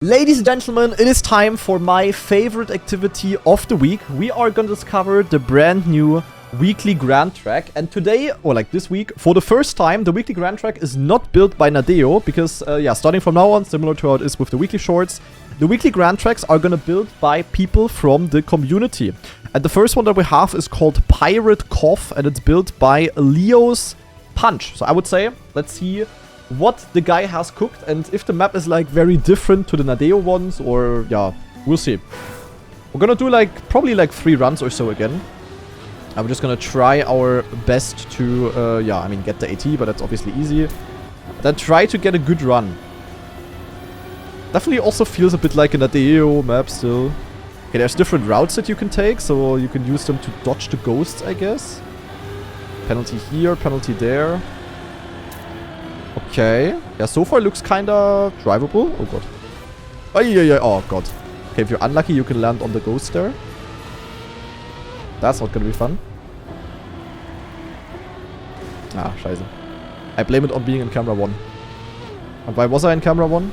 Ladies and gentlemen, it is time for my favorite activity of the week. We are gonna discover the brand new weekly grand track. And today, or like this week, for the first time, the weekly grand track is not built by Nadeo. Because, starting from now on, similar to how it is with the weekly shorts, the weekly grand tracks are gonna built by people from the community. And the first one that we have is called Pirate Cough, and it's built by Leo's Punch. So I would say, let's see what the guy has cooked, and if the map is like very different to the Nadeo ones, or yeah, we'll see. We're gonna do like probably like 3 runs or so again. I'm just gonna try our best to get the AT, but that's obviously easy. Then try to get a good run. Definitely also feels a bit like a Nadeo map still. Okay, there's different routes that you can take, so you can use them to dodge the ghosts, I guess. Penalty here, penalty there. Okay. Yeah, so far looks kinda drivable. Oh god. Oh yeah. Oh god. Okay, if you're unlucky, you can land on the ghost there. That's not gonna be fun. Ah, scheiße. I blame it on being in camera 1. And why was I in camera 1?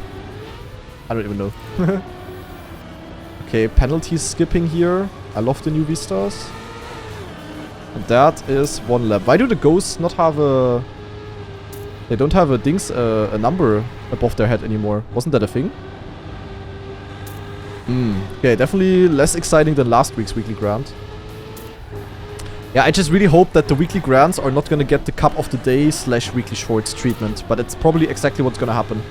I don't even know. Okay, penalty skipping here. I love the new vistas. And that is 1 lap. Why do the ghosts not have a... They don't have a number above their head anymore. Wasn't that a thing? Okay, definitely less exciting than last week's weekly grant. Yeah, I just really hope that the weekly grants are not gonna get the cup of the day / weekly shorts treatment. But it's probably exactly what's gonna happen.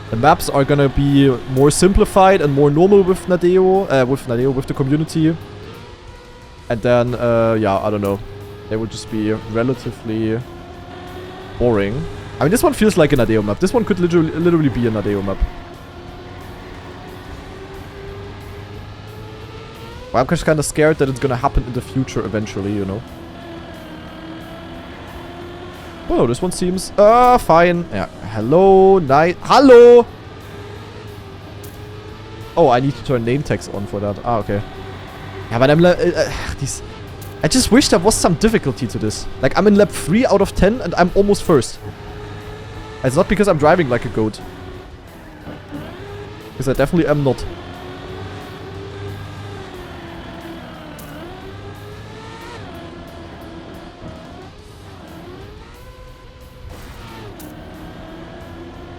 The maps are gonna be more simplified and more normal with Nadeo, with the community. And then, I don't know. They will just be relatively boring. I mean, this one feels like a Nadeo map. This one could literally be a Nadeo map. Well, I'm just kind of scared that it's gonna happen in the future eventually, you know. Oh no, this one seems... fine. Yeah. Hello, night. Hello! Oh, I need to turn name tags on for that. Ah, okay. Yeah, but I'm... I just wish there was some difficulty to this. Like, I'm in lap 3 out of 10 and I'm almost first. It's not because I'm driving like a goat. Because I definitely am not.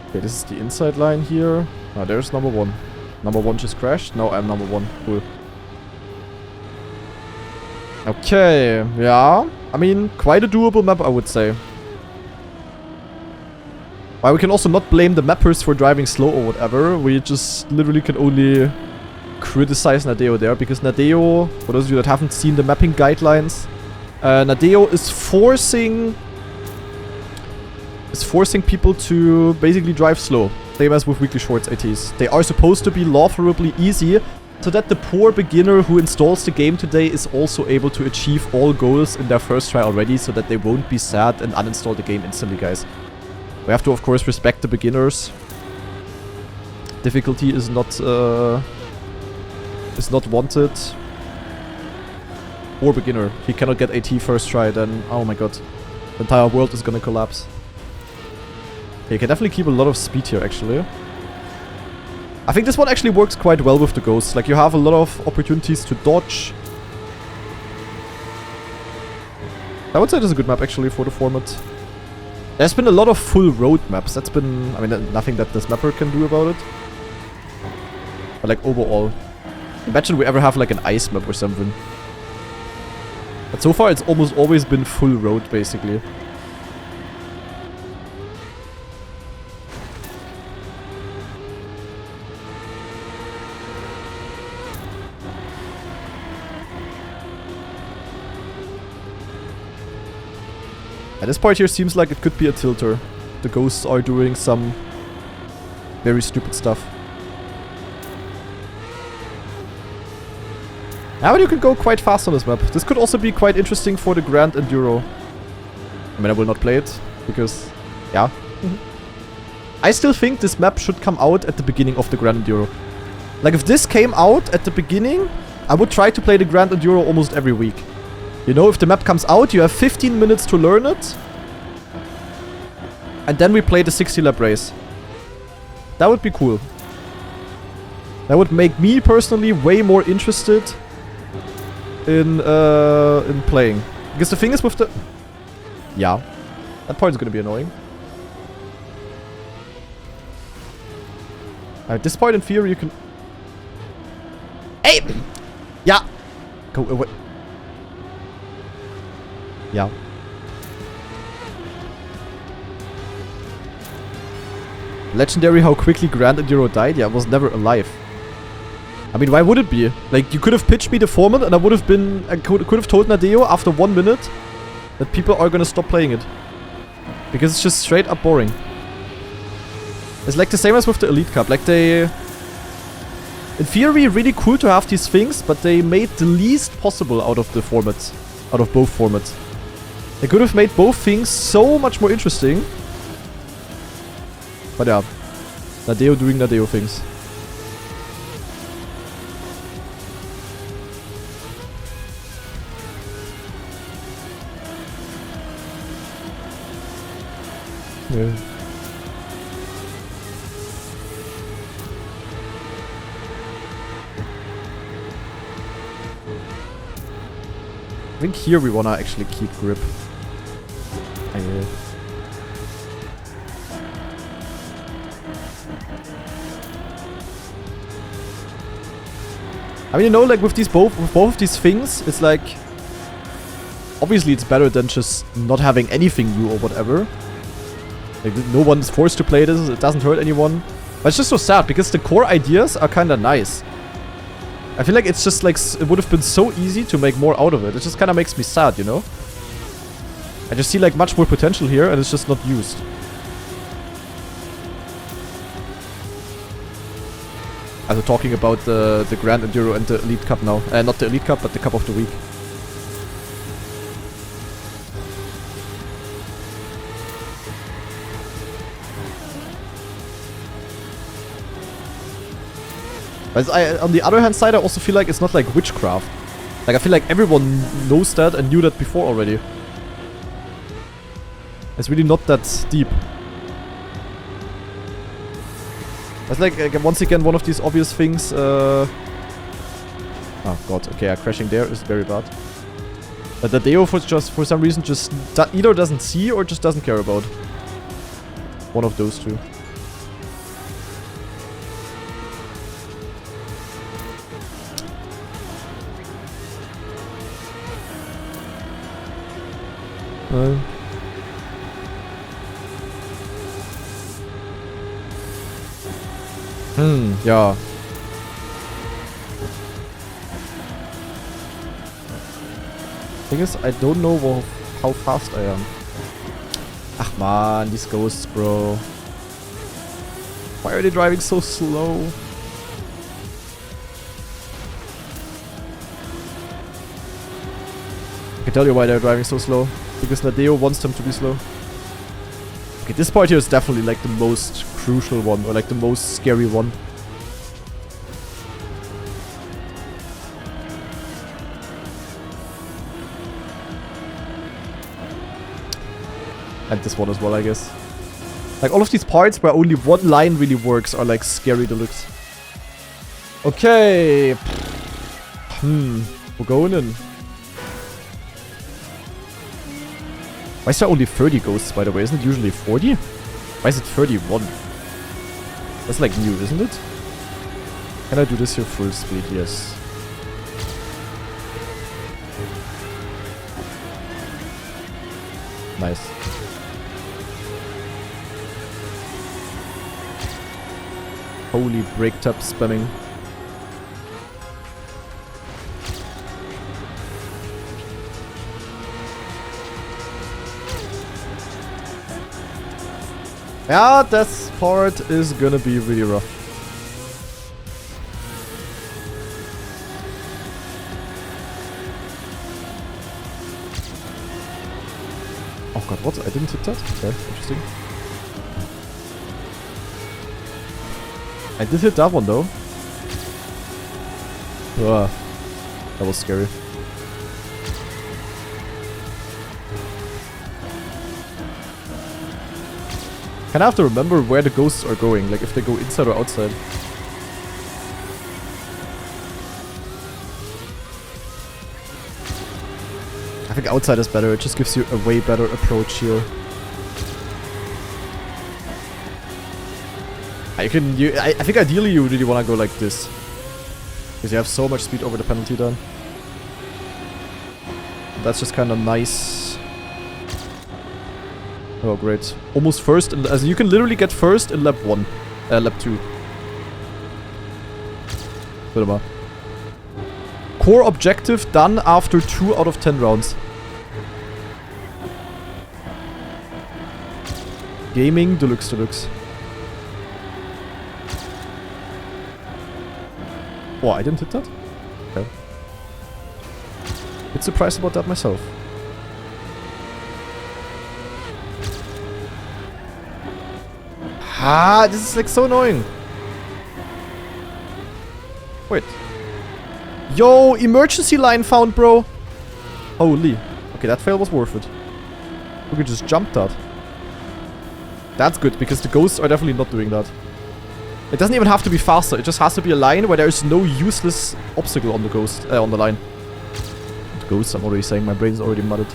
Okay, this is the inside line here. Now there's number 1. Number 1 just crashed. Now I'm number 1. Cool. Okay, yeah. I mean, quite a doable map, I would say. Well, we can also not blame the mappers for driving slow or whatever. We just literally can only criticize Nadeo there. Because Nadeo, for those of you that haven't seen the mapping guidelines, Nadeo is forcing people to basically drive slow. Same as with weekly shorts ATs. They are supposed to be laughably easy, so that the poor beginner who installs the game today is also able to achieve all goals in their first try already, so that they won't be sad and uninstall the game instantly, guys. We have to, of course, respect the beginners. Difficulty is not wanted. Poor beginner. He cannot get AT first try, then oh my god, the entire world is gonna collapse. Okay, you can definitely keep a lot of speed here, actually. I think this one actually works quite well with the ghosts. Like, you have a lot of opportunities to dodge. I would say this is a good map, actually, for the format. There's been a lot of full road maps. That's been... I mean, nothing that this mapper can do about it. But, like, overall. Imagine we ever have, like, an ice map or something. But so far, it's almost always been full road, basically. And this part here seems like it could be a tilter. The ghosts are doing some very stupid stuff. Now you can go quite fast on this map. This could also be quite interesting for the Grand Enduro. I mean, I will not play it, because, yeah. I still think this map should come out at the beginning of the Grand Enduro. Like, if this came out at the beginning, I would try to play the Grand Enduro almost every week. You know, if the map comes out, you have 15 minutes to learn it. And then we play the 60 lap race. That would be cool. That would make me personally way more interested in playing. Because the thing is with the... Yeah. That part is gonna be annoying. At this point in theory you can... Hey! Yeah! Go away. Yeah. Legendary how quickly Grand Enduro died? Yeah, I was never alive. I mean, why would it be? Like, you could have pitched me the format and I would have been... I could have told Nadeo after 1 minute that people are gonna stop playing it. Because it's just straight up boring. It's like the same as with the Elite Cup. Like, they... In theory, really cool to have these things, but they made the least possible out of the formats. Out of both formats. They could have made both things so much more interesting. But yeah, Nadeo doing Nadeo things. Yeah. I think here we wanna actually keep grip. I mean, you know, like with both of these things, it's like... Obviously it's better than just not having anything new or whatever. Like, no one is forced to play this, it doesn't hurt anyone. But it's just so sad, because the core ideas are kinda nice. I feel like it's just like, it would have been so easy to make more out of it. It just kinda makes me sad, you know? I just see like much more potential here, and it's just not used. Also talking about the Grand Enduro and the Elite Cup now. Not the Elite Cup, but the Cup of the Week. But on the other hand side, I also feel like it's not like witchcraft. Like, I feel like everyone knows that and knew that before already. It's really not that deep. It's like, once again, one of these obvious things. Oh god, okay, yeah, crashing there is very bad. But the Deo for some reason just either doesn't see or just doesn't care about. One of those two. Yeah. Thing is, I don't know how fast I am. Ach man, these ghosts, bro. Why are they driving so slow? I can tell you why they're driving so slow. Because Nadeo wants them to be slow. Okay, this part here is definitely like the most crucial one, or like the most scary one. And this one as well, I guess. Like all of these parts where only one line really works are like scary deluxe. Okay. We're going in. Why is there only 30 ghosts, by the way? Isn't it usually 40? Why is it 31? That's like new, isn't it? Can I do this here full speed? Yes. Nice. Holy brake tap spamming. Yeah, this part is gonna be really rough. Oh god, what? I didn't hit that? Okay, interesting. I did hit that one though. Ugh. That was scary. Kind of have to remember where the ghosts are going, like if they go inside or outside. I think outside is better. It just gives you a way better approach here. I think ideally you really want to go like this. Because you have so much speed over the penalty then. That's just kind of nice. Oh, great. Almost first. As you can literally get first in lap 1. Lap 2. Warte mal. Core objective done after 2 out of 10 rounds. Gaming Deluxe Deluxe. Oh, I didn't hit that? Okay. Bit surprised about that myself. Ah, this is like so annoying. Wait. Yo, emergency line found, bro. Holy. Okay, that fail was worth it. We could just jump that. That's good, because the ghosts are definitely not doing that. It doesn't even have to be faster. It just has to be a line where there is no useless obstacle on the ghost, on the line. The ghost, I'm already saying. My brain's already muddled.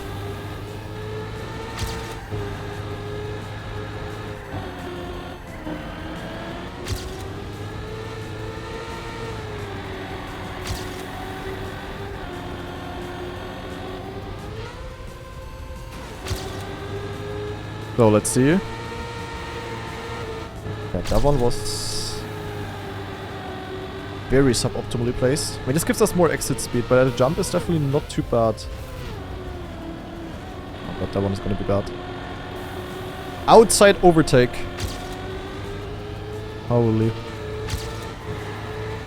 So, let's see. Yeah, that one was very suboptimally placed. I mean, this gives us more exit speed, but the jump is definitely not too bad. Oh god, that one is gonna be bad. Outside overtake. Holy.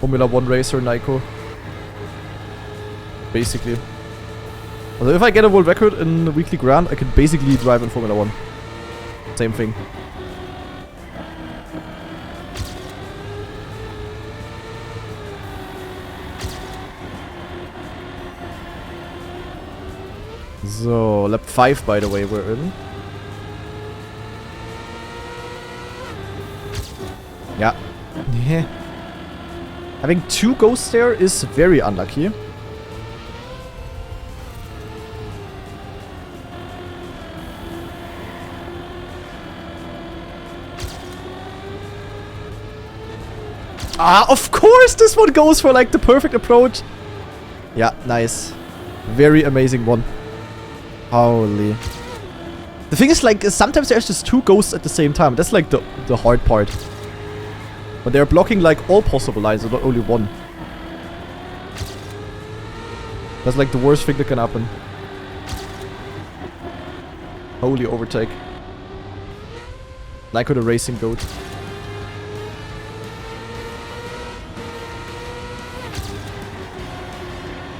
Formula 1 racer, Nico. Basically. Also, if I get a world record in the weekly grand, I can basically drive in Formula 1. Same thing. So, lap 5 by the way we're in. Yeah. Yeah. Having 2 ghosts there is very unlucky. Ah, of course this one goes for like the perfect approach. Yeah, nice. Very amazing one. Holy. The thing is, like, sometimes there's just 2 ghosts at the same time. That's like the hard part. But they're blocking like all possible lines, and not only one. That's like the worst thing that can happen. Holy overtake. Like with a racing goat.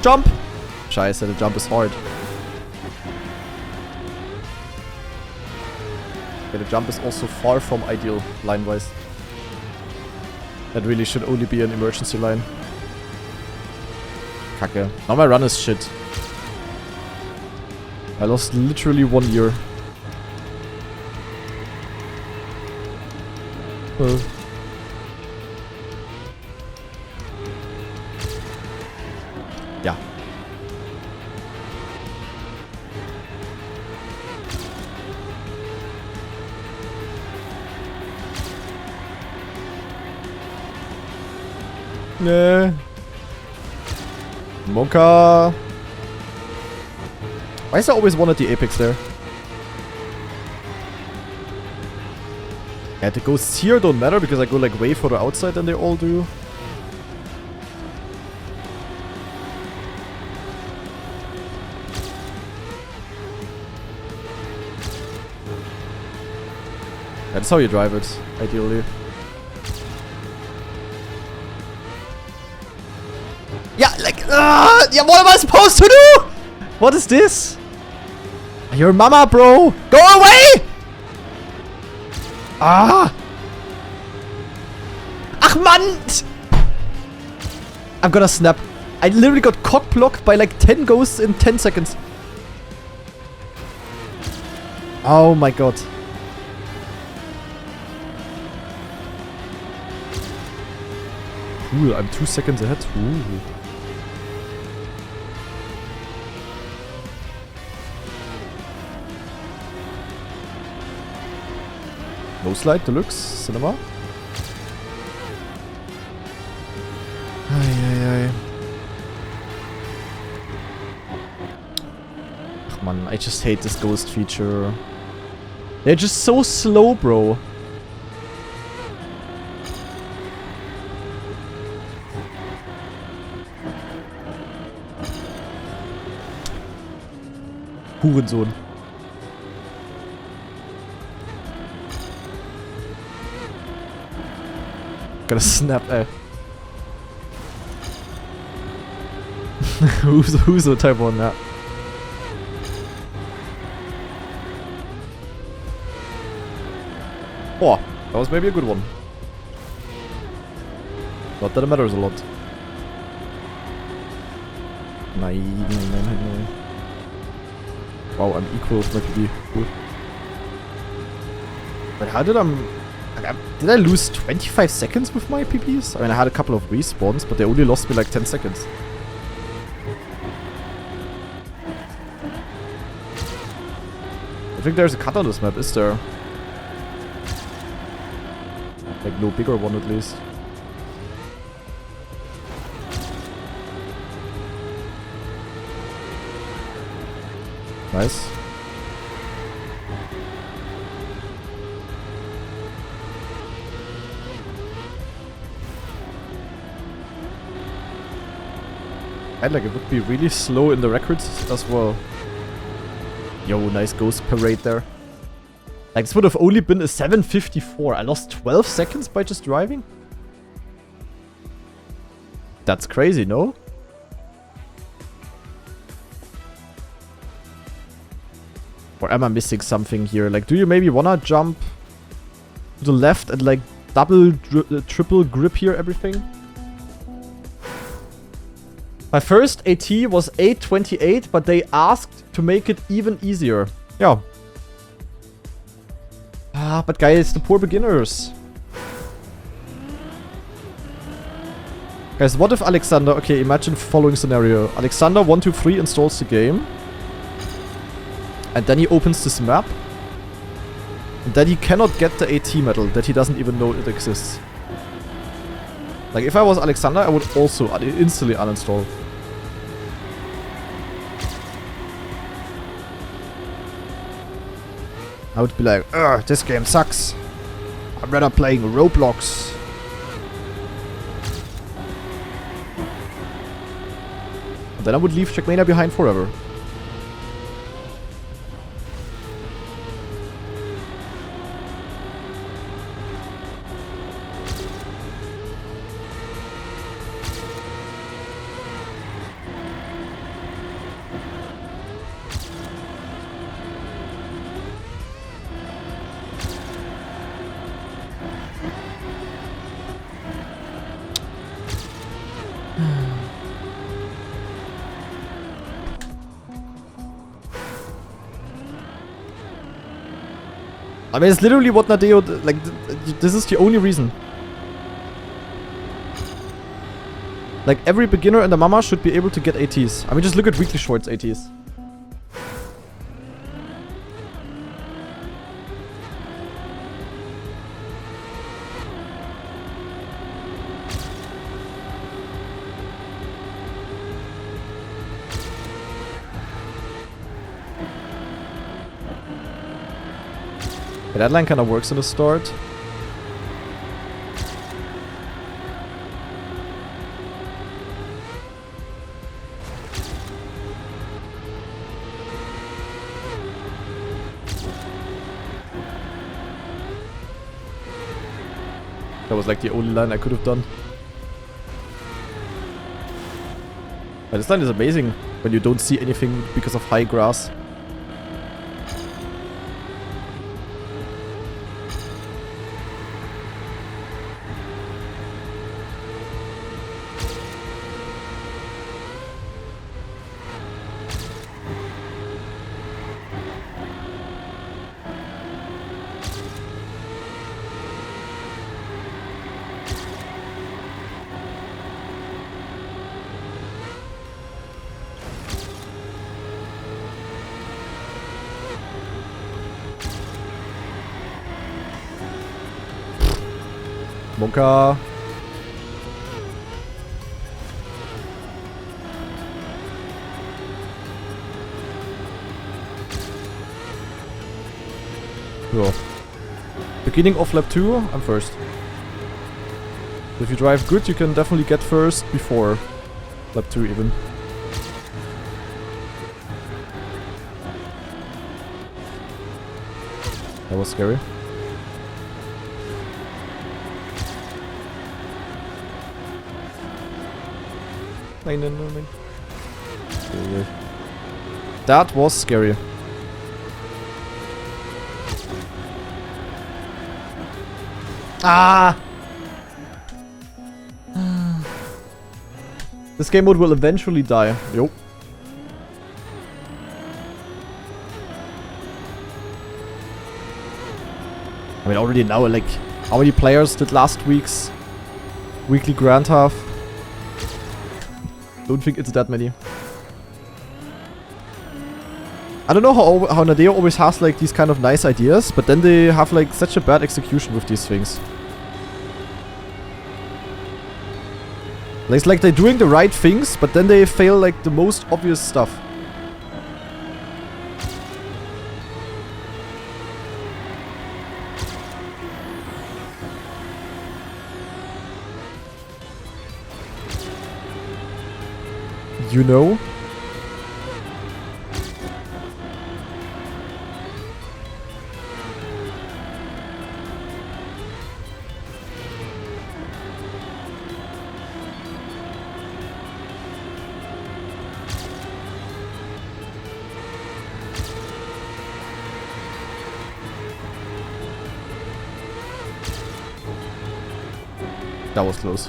Jump! Scheiße, the jump is hard. Okay, the jump is also far from ideal, line-wise. That really should only be an emergency line. Kacke. Now my run is shit. I lost literally 1 year. Ja. Nee. Monka. Why is there always one at the apex there? Yeah, the ghosts here don't matter because I go like way further outside than they all do. That's how you drive it, ideally. Yeah, like, yeah, what am I supposed to do? What is this? Your mama, bro! Go away! Ah! Ach, Mann! I'm gonna snap. I literally got cock blocked by like 10 ghosts in 10 seconds. Oh my god. Cool, I'm 2 seconds ahead. Ooh. No slide, deluxe, cinema. Ay. Ach man, I just hate this ghost feature. They're just so slow, bro. Hurensohn. Gotta snap, ey. Who's the type on that? Oh, that was maybe a good one. Not that it matters a lot. Nein. Wow, I'm equal with my PB. Cool. But how did did I lose 25 seconds with my PPs? I mean, I had a couple of respawns, but they only lost me like 10 seconds. I think there's a cut on this map, is there? Like, no bigger one at least. Nice. And like, it would be really slow in the records as well. Yo, nice ghost parade there. Like, this would have only been a 7:54. I lost 12 seconds by just driving? That's crazy, no? Or am I missing something here? Like, do you maybe wanna jump to the left and like double, triple grip here everything? My first AT was 8:28, but they asked to make it even easier. Yeah. Ah, but guys, the poor beginners. Guys, what if Alexander... Okay, imagine following scenario. Alexander 123 installs the game. And then he opens this map. And then he cannot get the AT medal that he doesn't even know it exists. Like, if I was Alexander, I would also instantly uninstall. I would be like, ugh, this game sucks. I'm rather playing Roblox. And then I would leave Trackmania behind forever. I mean, it's literally what Nadeo... Like, this is the only reason. Like, every beginner and the mama should be able to get ATs. I mean, just look at Weekly Shorts ATs. That line kind of works in the start. That was like the only line I could have done. But this line is amazing when you don't see anything because of high grass. Monka. So. Beginning of lap 2, I'm first. If you drive good, you can definitely get first before lap 2 even. That was scary. No. That was scary. Ah! This game mode will eventually die. Yo. I mean, already now, like, how many players did last week's weekly Grand have? Don't think it's that many. I don't know how Nadeo always has like these kind of nice ideas, but then they have like such a bad execution with these things. Like, it's like they're doing the right things, but then they fail like the most obvious stuff. You know? That was close.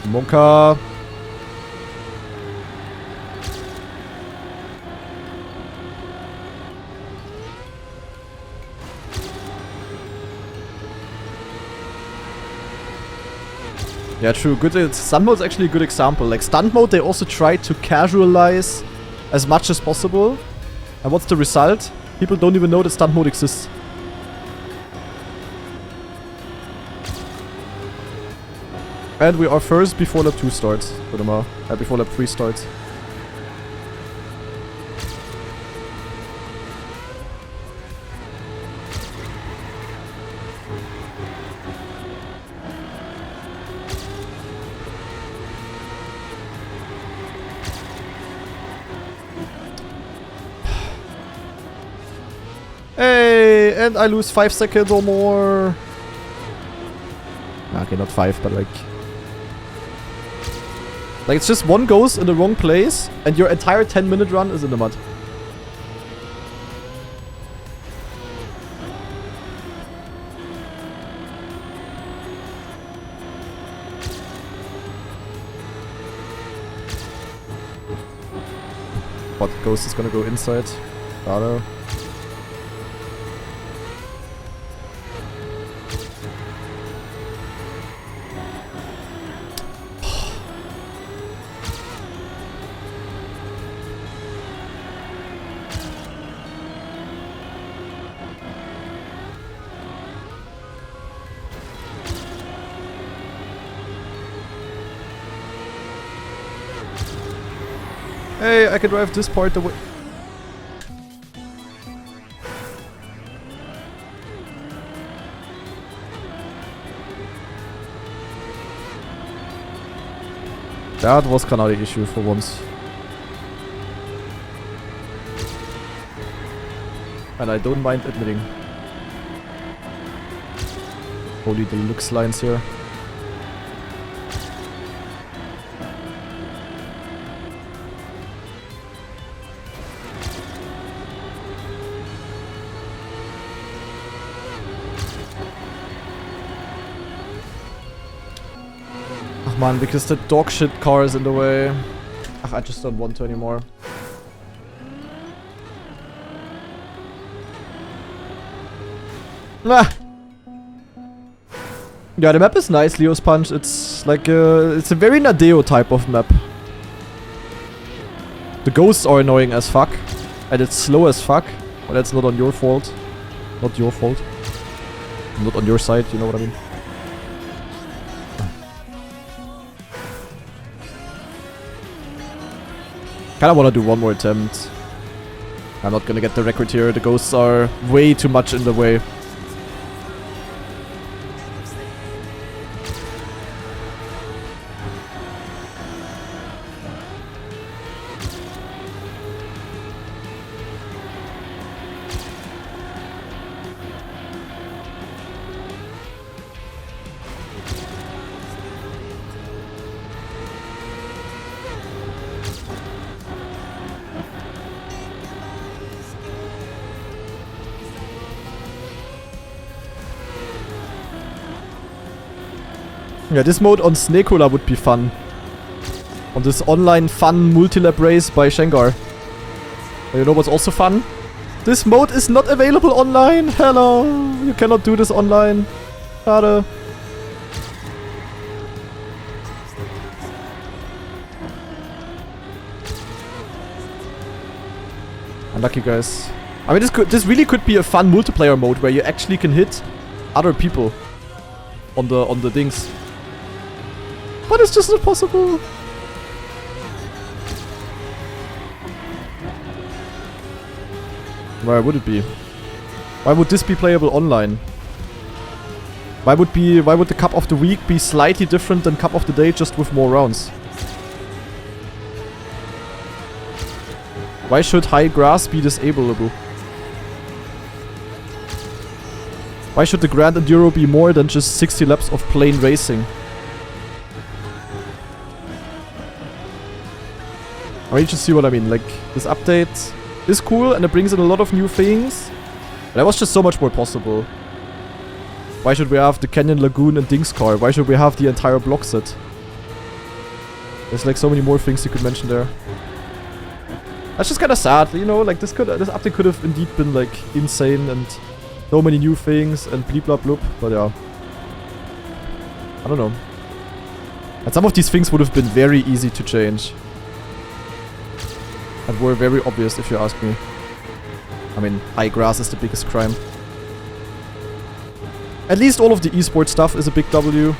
Monka. Yeah, true. Good. Stunt mode is actually a good example. Like stunt mode, they also try to casualize as much as possible. And what's the result? People don't even know that stunt mode exists. And we are first before lap 2 starts. Before lap 3 starts. Hey, and I lose 5 seconds or more. Okay, not 5, but like it's just one goes in the wrong place and your entire 10-minute run is in the mud. But Ghost is gonna go inside. Rado. Hey, I can drive this part away. That was kind of the issue for once. And I don't mind admitting. Holy deluxe lines here. Man, because the dog shit car is in the way. Ach, I just don't want to anymore. Ah. Yeah, the map is nice, Leo's Punch. It's like it's a very Nadeo type of map. The ghosts are annoying as fuck, and it's slow as fuck. But that's not on your fault. Not your fault. Not on your side, you know what I mean? Kinda wanna do one more attempt. I'm not gonna get the record here. The ghosts are way too much in the way. Yeah, this mode on Snakeola would be fun. On this online fun multi-lap race by Shengar. But you know what's also fun? This mode is not available online! Hello! You cannot do this online. Schade. Unlucky, guys. I mean, this really could be a fun multiplayer mode where you actually can hit other people on the things. But it's just not possible. Why would it be? Why would this be playable online? Why would the Cup of the Week be slightly different than Cup of the Day, just with more rounds? Why should high grass be disableable? Why should the Grand Enduro be more than just 60 laps of plain racing? I mean, you just see what I mean. Like, this update is cool and it brings in a lot of new things. But there was just so much more possible. Why should we have the Canyon Lagoon and Dings car? Why should we have the entire block set? There's like so many more things you could mention there. That's just kind of sad, you know, like this update could have indeed been like insane and so many new things and bleep blah bloop, but yeah. I don't know. And some of these things would have been very easy to change. And were very obvious if you ask me. I mean, high grass is the biggest crime. At least all of the esports stuff is a big W.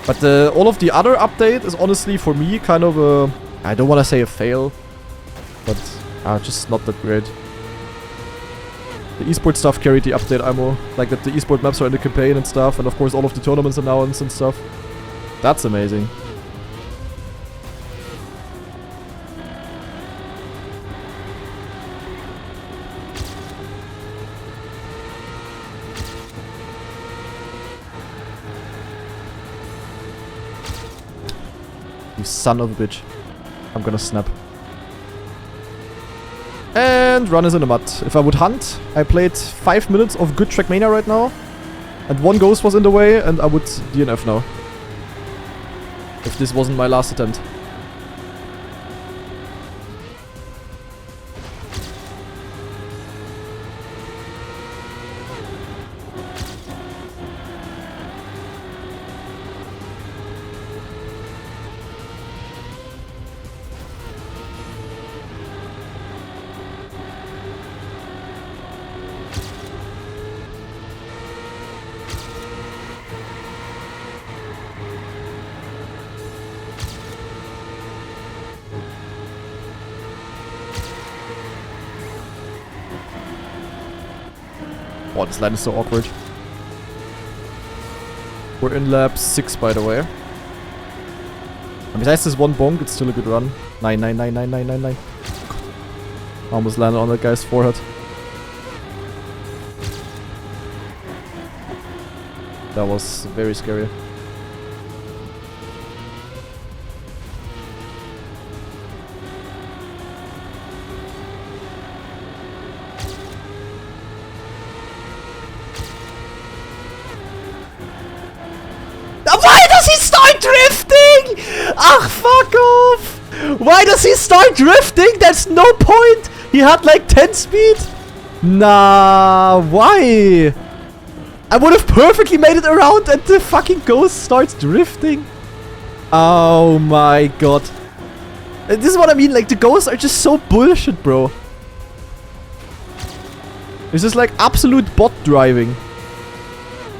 But all of the other update is honestly for me kind of a... I don't want to say a fail. But just not that great. The esports stuff carried the update ammo. Like that the esport maps are in the campaign and stuff. And of course all of the tournaments announced and stuff. That's amazing. You son of a bitch. I'm gonna snap. And run is in the mud. If I would hunt, I played 5 minutes of good trackmania right now. And one ghost was in the way and I would DNF now. If this wasn't my last attempt. Oh, this line is so awkward. We're in lap 6, by the way. And besides this one bonk, it's still a good run. 9. Almost landed on that guy's forehead. That was very scary. Why does he start drifting? Ach, fuck off! Why does he start drifting? That's no point! He had like 10 speed! Nah, why? I would have perfectly made it around and the fucking ghost starts drifting. Oh my god. This is what I mean, like, the ghosts are just so bullshit, bro. It's just like absolute bot driving.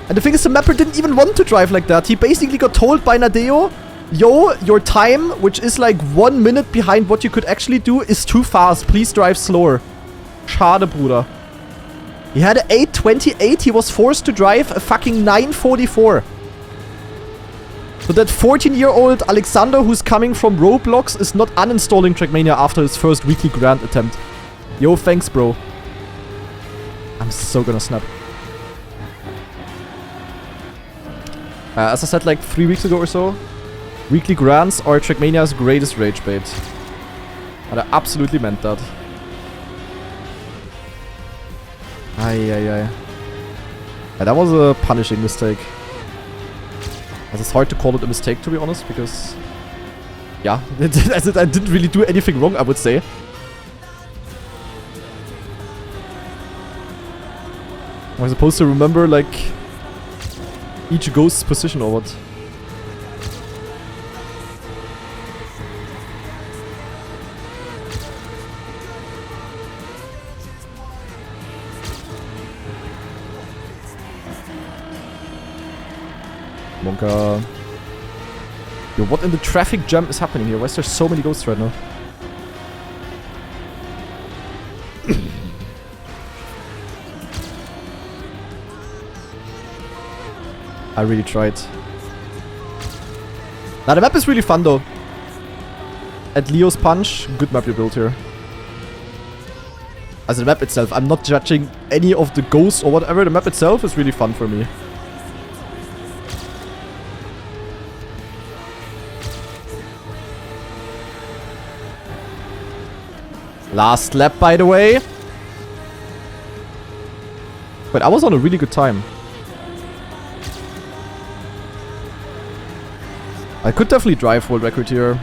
And the thing is, the mapper didn't even want to drive like that. He basically got told by Nadeo, yo, your time, which is like 1 minute behind what you could actually do, is too fast. Please drive slower. Schade, Bruder. He had an 8:28. He was forced to drive a fucking 9:44. So that 14-year-old Alexander who's coming from Roblox is not uninstalling Trackmania after his first weekly grand attempt. Yo, thanks, bro. I'm so gonna snap. As I said like 3 weeks ago or so, weekly grants are Trackmania's greatest rage bait. And I absolutely meant that. Ay. Yeah, that was a punishing mistake. As it's hard to call it a mistake, to be honest, because... yeah, I didn't really do anything wrong, I would say. Am I supposed to remember, like, each ghost's position or what? Monka. Yo, what in the traffic jam is happening here? Why is there so many ghosts right now? I really tried. Now the map is really fun though. At Leo's Punch, good map you built here. As the map itself, I'm not judging any of the ghosts or whatever. The map itself is really fun for me. Last lap, by the way. But I was on a really good time. I could definitely drive world record here.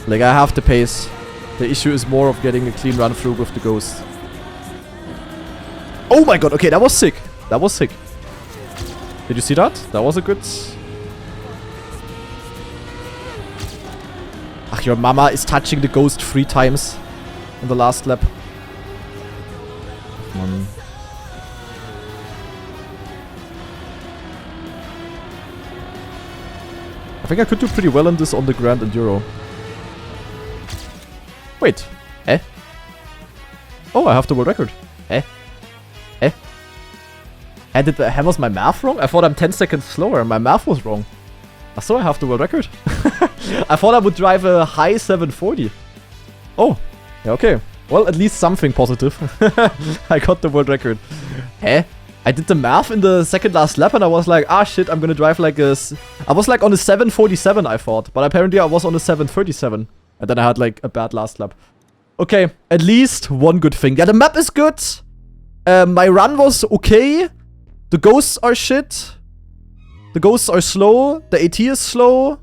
Like, I have the pace. The issue is more of getting a clean run through with the ghost. Oh my god, okay, that was sick. That was sick. Did you see that? That was a good... Ach, your mama is touching the ghost 3 times in the last lap. Come on. I think I could do pretty well on this on the Grand Enduro. Wait. Eh? Oh, I have the world record. Eh? Eh? And was my math wrong? I thought I'm 10 seconds slower. My math was wrong. So I have the world record. I thought I would drive a high 740. Oh. Yeah, okay. Well, at least something positive. I got the world record. Eh? I did the math in the second last lap and I was like, ah shit, I'm gonna drive like a... I was like on a 747, I thought. But apparently I was on a 737. And then I had like a bad last lap. Okay, at least one good thing. Yeah, the map is good. My run was okay. The ghosts are shit. The ghosts are slow. The AT is slow.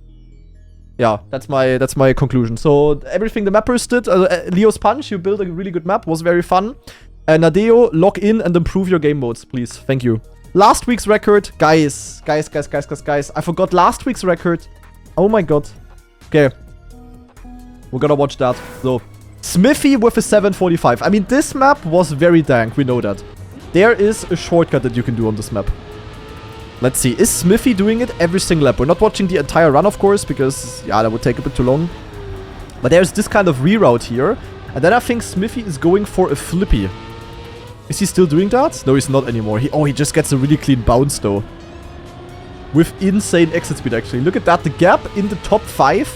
Yeah, that's my conclusion. So everything the mappers did, Leo's Punch, you built a really good map, was very fun. Nadeo, log in and improve your game modes, please. Thank you. Last week's record, guys. I forgot last week's record. Oh my god. Okay. We're gonna watch that. So, Smithy with a 745. I mean, this map was very dank, we know that. There is a shortcut that you can do on this map. Let's see, is Smithy doing it every single lap? We're not watching the entire run, of course, because, yeah, that would take a bit too long. But there's this kind of reroute here. And then I think Smithy is going for a flippy. Is he still doing that? No, he's not anymore. He just gets a really clean bounce, though. With insane exit speed, actually. Look at that, the gap in the top 5.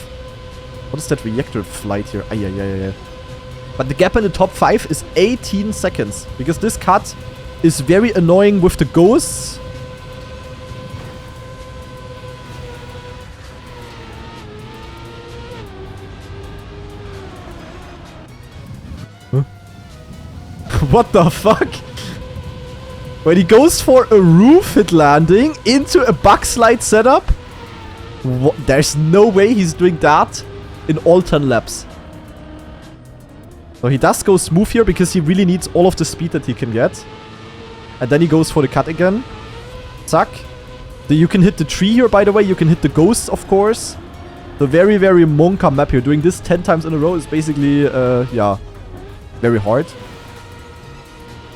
What is that reactor flight here? Yeah. But the gap in the top 5 is 18 seconds. Because this cut is very annoying with the ghosts. What the fuck? When he goes for a roof hit landing into a backslide setup? What? There's no way he's doing that in all 10 laps. So he does go smooth here because he really needs all of the speed that he can get. And then he goes for the cut again. Zack. You can hit the tree here, by the way. You can hit the ghosts, of course. The very, very Monka map here. Doing this 10 times in a row is basically, yeah, very hard.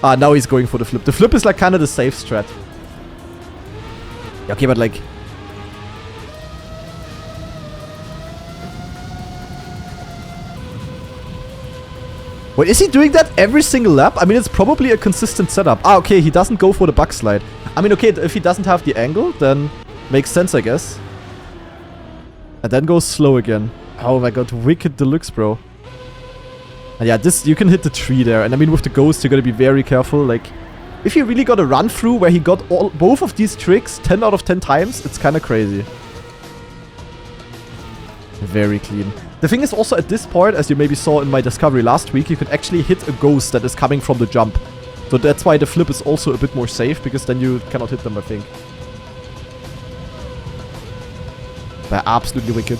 Ah, now he's going for the flip. The flip is like kind of the safe strat. Okay, but like... Wait, is he doing that every single lap? I mean, it's probably a consistent setup. Ah, okay, he doesn't go for the back slide. I mean, okay, if he doesn't have the angle, then makes sense, I guess. And then goes slow again. Oh my god, wicked deluxe, bro. And yeah, this, you can hit the tree there. And I mean, with the ghost, you gotta be very careful. Like, if you really got a run through where he got both of these tricks 10 out of 10 times, it's kind of crazy. Very clean. The thing is also at this part, as you maybe saw in my discovery last week, you can actually hit a ghost that is coming from the jump. So that's why the flip is also a bit more safe, because then you cannot hit them, I think. They're absolutely wicked.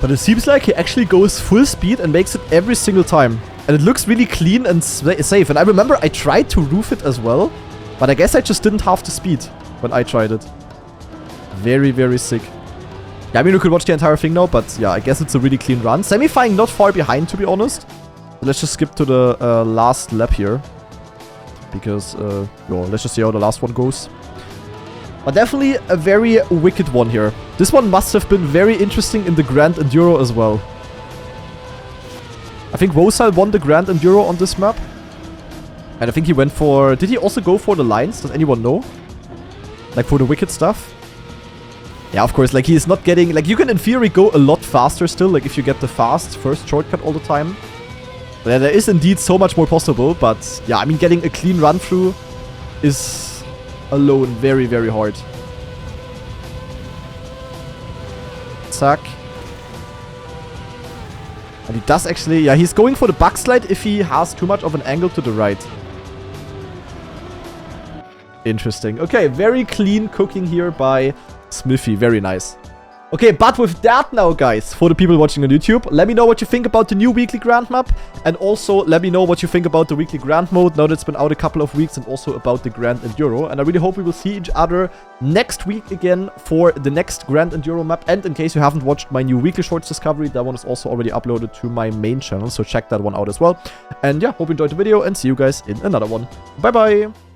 But it seems like he actually goes full speed and makes it every single time. And it looks really clean and safe. And I remember I tried to roof it as well, but I guess I just didn't have the speed when I tried it. Very, very sick. Yeah, I mean, you could watch the entire thing now, but yeah, I guess it's a really clean run. Semifying not far behind, to be honest. Let's just skip to the last lap here. Because, let's just see how the last one goes. But definitely a very wicked one here. This one must have been very interesting in the Grand Enduro as well. I think Rosal won the Grand Enduro on this map. And I think he went for... Did he also go for the lines? Does anyone know? Like for the wicked stuff? Yeah, of course, like he is not getting... Like you can in theory go a lot faster still, like if you get the fast first shortcut all the time. But yeah, there is indeed so much more possible, but yeah, I mean getting a clean run through is alone very, very hard. Zack. And he does actually... Yeah, he's going for the backslide if he has too much of an angle to the right. Interesting. Okay, very clean cooking here by Smithy. Very nice. Okay, but with that now, guys, for the people watching on YouTube, let me know what you think about the new weekly grand map. And also, let me know what you think about the weekly grand mode, now that it's been out a couple of weeks, and also about the Grand Enduro. And I really hope we will see each other next week again for the next Grand Enduro map. And in case you haven't watched my new weekly shorts discovery, that one is also already uploaded to my main channel, so check that one out as well. And yeah, hope you enjoyed the video, and see you guys in another one. Bye-bye!